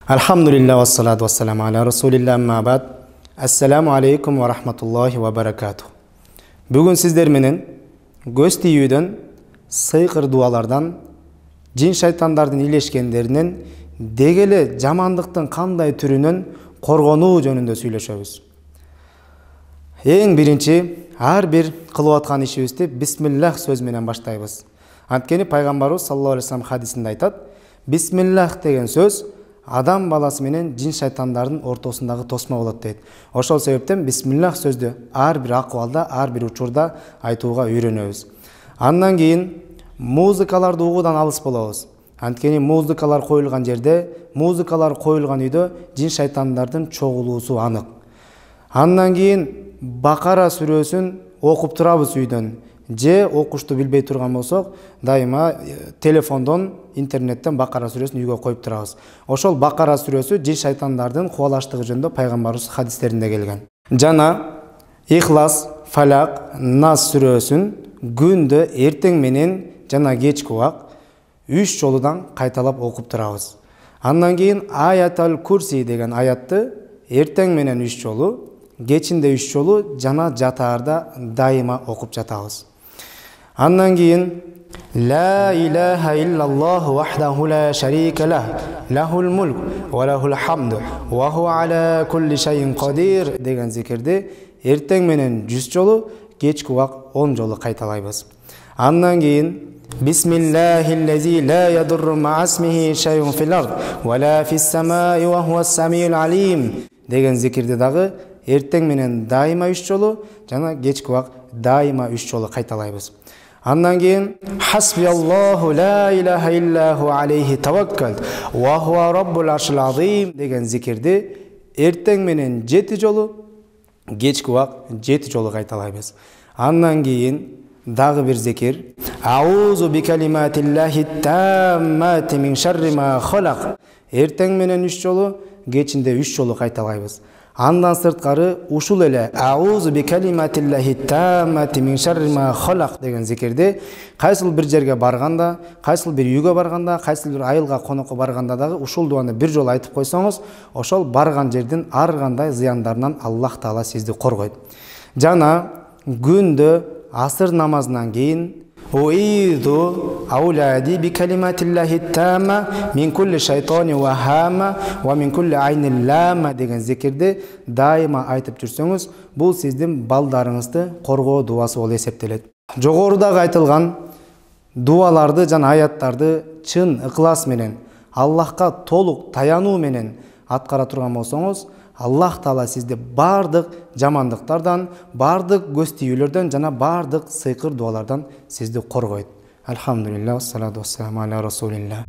Alhamdulillah wassalatu wassalamu ala rasulillah amma ba'd. Assalamu alaikum wa rahmatullahi wa barakatuh. Бүгін сіздер менен көз тиюдөн, сыйкыр дуалардан, жин шайтандардын илешкендеринен, дегеле жамандыктын кандай түрүнөн коргонуу жөнүндө сүйлөшөбүз. Эң биринчи ар бир кылып аткан ишибизди бисмиллах сөз менен баштайбыз. Анткени пайгамбарыбыз саллаллаху алейхи вассалам хадисинде айтат: бисмиллах деген сөз адам баласы менен жин шайтандардын ортосундагы тосмо болот дейт. Ошол себептен бисмиллах сөздү ар бир акыбалда, ар бир учурда айтууга үйрөнөбүз. Андан кийин музыкаларды угуудан алыс болобуз. Анткени музыкалар коюлган жерде, музыкалар коюлган үйдө жин шайтандардын чогулуусу анык. Андан кийин Бакара сүрөсүн окуп турабыз үйдөн. Же окушту билбей турган болсок, дайыма телефондон, интернеттен Бакара сүрөсүн үйгө коюп турабыз. Ошол Бакара сүрөсү жин шайтандардын кубалаштыгы жөнүндө пайгамбарыбыз хадистеринде келген. Жана Ихлас, Фалак, Нас сүрөсүн күндө эртең менен жана кечки убак 3 жолудан кайталап окуп турабыз. Андан кийин Аятал Курси деген аятты эртең менен 3 жолу, кечинде 3 жолу жана жатаарда дайыма окуп жатабыз. Андан кийин لا إله إلا الله وحده لا شريك له له الملك وله الحمد وهو على كل شيء قدير деген зикирди эртең менен 100 жолу, кечки убак 10 жолу кайталайбыз. Андан кийин Бисмиллахиллази ла ядурру ма исмихи шайун фил ард ва ла фис самаи ва хуа ас-самиул алим деген зикирди дагы эртең менен дайыма 3 жолу жана кечки убак дайыма 3 жолу кайталайбыз. Андан кийин Хасбиаллаху ла илаха иллаху алейхи таваккалт ва хуа раббул аршил азим деген зикирди эртең менен 7 жолу, кечки убак 7 жолу кайталайбыз. Андан кийин дагы бир зикир Аузу би калиматиллахи таммати мин шарри ма халак эртең менен 3 жолу, кечинде 3 жолу кайталайбыз. Андан сырткары ушул эле Аузу би калиматиллахи таммати мин шарри ма халак деген зикирди кайсыл бир жерге барганда, кайсыл бир үйгө барганда, кайсыл бир айылга конокко барганда дагы ушул дуаны бир жолу айтып койсоңуз, ошол барган жердин ар кандай зыяндарынан Аллах Таала сизди коргойт. Жана күндө асыр намазынан кийин Уиду аулади би калиматиллахи тамма мин кулли шайтани ва хама ва мин кулли айнин лама деген зикирди дайыма айтып жүрсөңүз, бул сиздин балдарыңызды коргоо дуасы болуп эсептелет. Жогорудагы айтылган дуаларды жана аяттарды чын ыклас менен, Аллахка толук таянуу менен аткара турган болсоңуз, Аллах Таала сизди бардык жамандыктардан, бардык көз тиюлөрдөн жана бардык сыйкыр дуалардан сизди коргойт. Алхамдулилlah, вассалату вассаламу аля расулилlah.